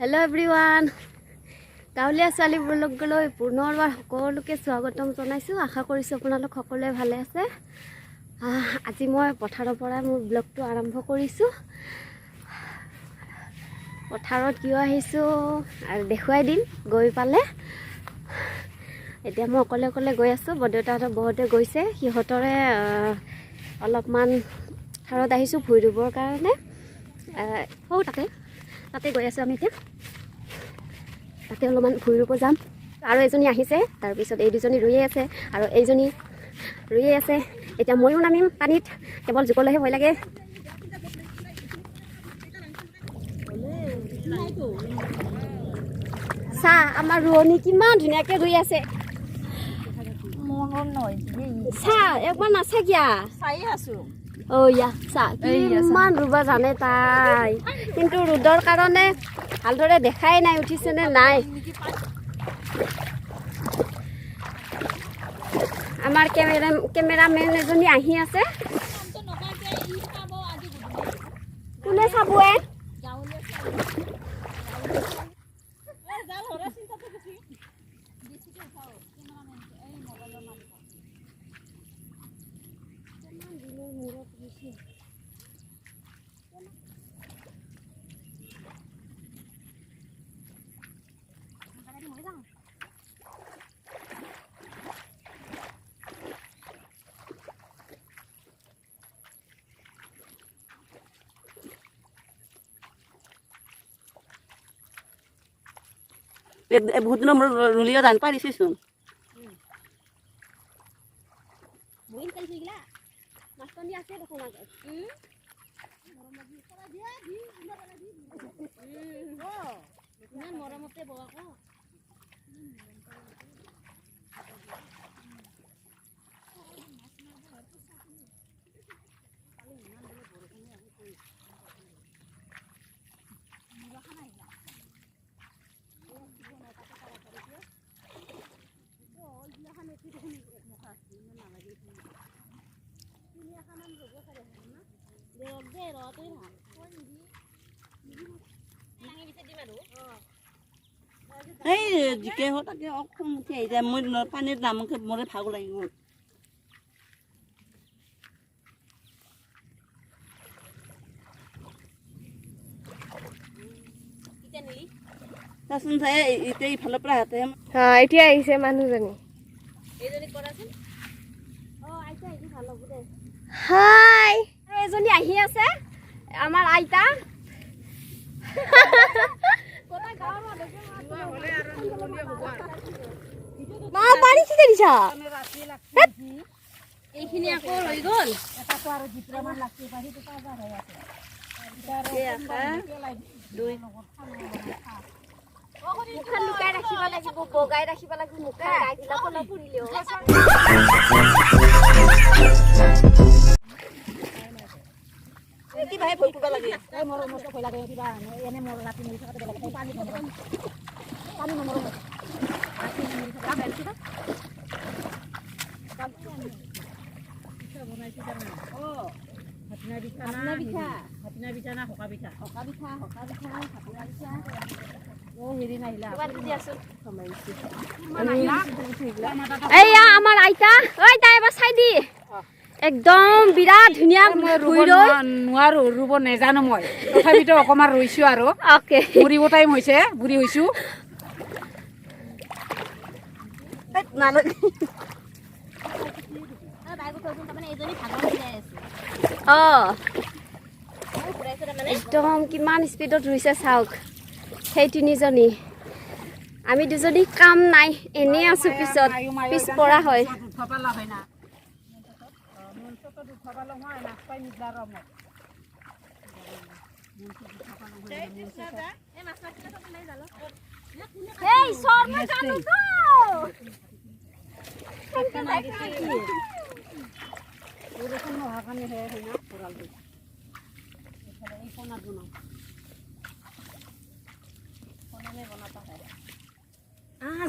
Hello' everyone, গাঁৱলীয়া ছোৱালী ব্লগলৈ পুনৰবাৰ সকলোকে স্বাগতম জনাইছোঁ। আশা কৰিছোঁ আপোনালোক সকলোৱে ভালে আছে। আজি মই পথাৰৰ পৰা মোৰ ব্লগটো আৰম্ভ কৰিছোঁ। পথাৰত কিয় আহিছোঁ আৰু দেখুৱাই দিম গৈ পালে। এতিয়া মই অকলে অকলে গৈ আছোঁ। বৰদেউতাহঁতৰ বহুতে গৈছে, সিহঁতৰে অলপমান পথাৰত আহিছোঁ ভূঁই ৰুবৰ কাৰণে। সৌ তাতে গৈ আছোঁ আমি এতিয়া। তাতে অলপমান ভূঁই ৰুব যাম। আৰু এজনী আহিছে, তাৰপিছত এই দুজনী ৰুয়ে আছে আৰু এইজনী ৰুয়ে আছে। এতিয়া ময়ো নামিম পানীত, কেৱল জোকলৈহে ভয় লাগে। চাহ আমাৰ ৰোৱনী কিমান ধুনীয়াকৈ ৰুই আছে। চাহ একবাৰ নাচা কিয়া চাই আছোঁ। চাহ কিমান ৰুব জানে তাই, কিন্তু ৰ'দৰ কাৰণে ভালদৰে দেখাই নাই উঠিছে নে নাই। আমাৰ কেমেৰামেন এজনী আহি আছে। কোনে চাব? বহুত দিনৰ মূৰত ৰুলিও ধান পাৰিছেচোন। মৰমতে বগাকো এই জিকে হওঁ তাকে খং উঠি আহি যায়। মই পানীত নামকে মোৰে ভাগৰ লাগিব। চাচোন চাই এতিয়া ইফালৰ পৰা হাতে এতিয়া আহিছে মানুহজনী। হাই, এজনী আহি আছে আমাৰ আইতা। এইখিনি আকৌ হৈ গ'ল। মুখখন লুকাই ৰাখিব লাগিব, বগাই ৰাখিব লাগিব মুখখন। কিবাহে ভয় কৰিব লাগে। এইয়া আমাৰ আইতা। আইতা এবাৰ চাই দি। একদম বিৰাট ধুনীয়া। নোৱাৰো ৰুব নেজানো মই, তথাপিতো অকমান ৰুইছো আৰু। মুৰিব টাইম হৈছে, বুঢ়ী হৈছো। একদম কিমান স্পীডত ৰুইছে চাওক সেই তিনিজনী। আমি দুজনী কাম নাই, এনেই আছো পিছত পিছ পৰা হয়।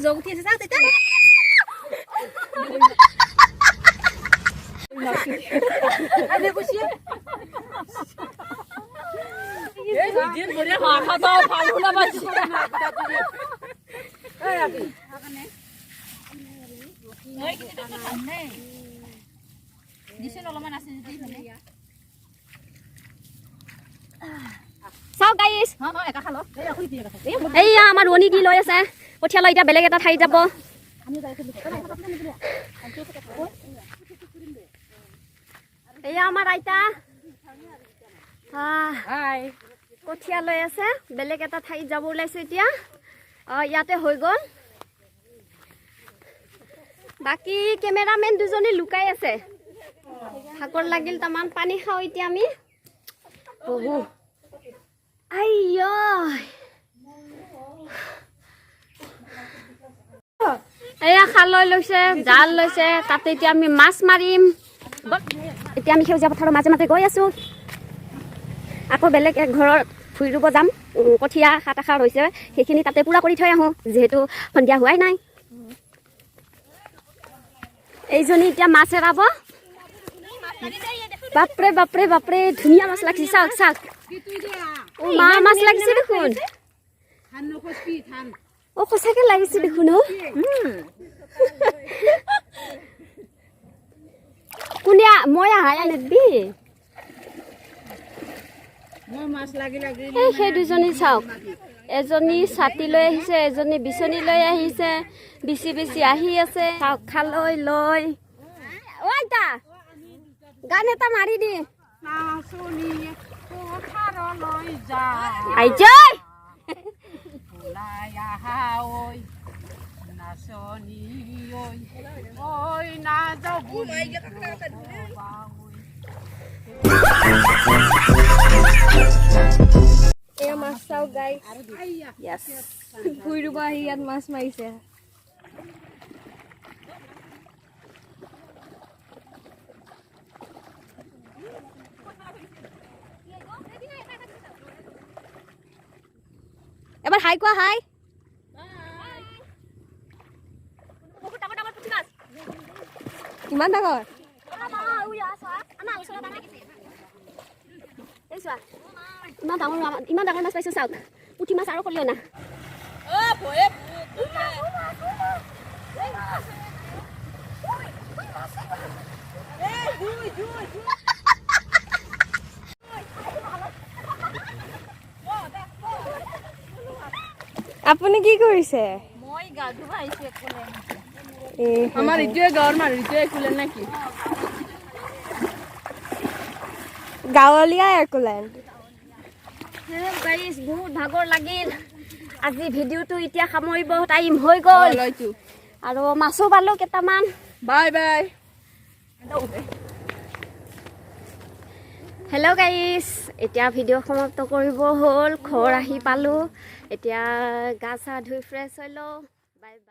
জগ উঠি আছে, চাওক গাইছ এইয়া আমাৰ ৰোৱনী কি লৈ আছে কঠীয়া লৈ এতিয়া বেলেগ এটা ঠাইত যাব এয়া আমাৰ আইতা কঠীয়া লৈ আছে বেলেগ এটা ঠাইত যাব ওলাইছো এতিয়া ইয়াতে হৈ গ'ল বাকী কেমেৰামেন দুজনী লুকাই আছে ভাগৰ লাগিল তামান পানী খাওঁ এতিয়া আমি বহু এয়া খালৈ লৈছে জাল লৈছে তাতে এতিয়া আমি মাছ মাৰিম এতিয়া আমি সেউজীয়া পথাৰৰ মাজে মাজে গৈ আছো আকৌ বেলেগ এক ঘৰত ভুই ৰুব যাম কঠীয়া সাত আষাৰ হৈছে সেইখিনি তাতে পূৰা কৰি থৈ আহোঁ যিহেতু সন্ধিয়া হোৱাই নাই এইজনী এতিয়া মাছ এৰাব বাপৰে বাপৰে বাপৰে ধুনীয়া মাছ লাগিছে চাওক চাওক মা মাছ লাগিছে দেখোন সঁচাকে লাগিছে দেখোন কোনে মই আহাই নেবি সেই দুজনী চাওক এজনী ছাতি লৈ আহিছে এজনী বিচনী লৈ আহিছে বিচি বিচি আহি আছে চাওক খালৈ লৈ আইতা গান এটা মাৰি দি আইজয় মাছ চাওক গাইছ ভুই ৰুব আহি ইয়াত মাছ মাৰিছে এবাৰ হাই কোৱা হাই কিমান ডাঙৰ ইমান ডাঙৰ মাছ পাইছো চাওক পুঠি মাছ আৰু কলিও না আপুনি কি কৰিছে মই গা ধুব আহিছো একলে আমাৰ ইটোৱে গাঁৱৰ মানুহ ইটোৱে একলেণ্ড নেকি গাঁৱলীয়া একলেণ্ড গাইছ বহুত ভাগৰ লাগিল আজি ভিডিঅ'টো এতিয়া সামৰিব টাইম হৈ গ'ল আৰু মাছো পালো কেইটামান বাই বাই হেল্ল' গাইছ এতিয়া ভিডিঅ' সমাপ্ত কৰিব হ'ল ঘৰ আহি পালোঁ এতিয়া গা চা ধুই ফ্ৰেছ হৈ লওঁ বাই বাই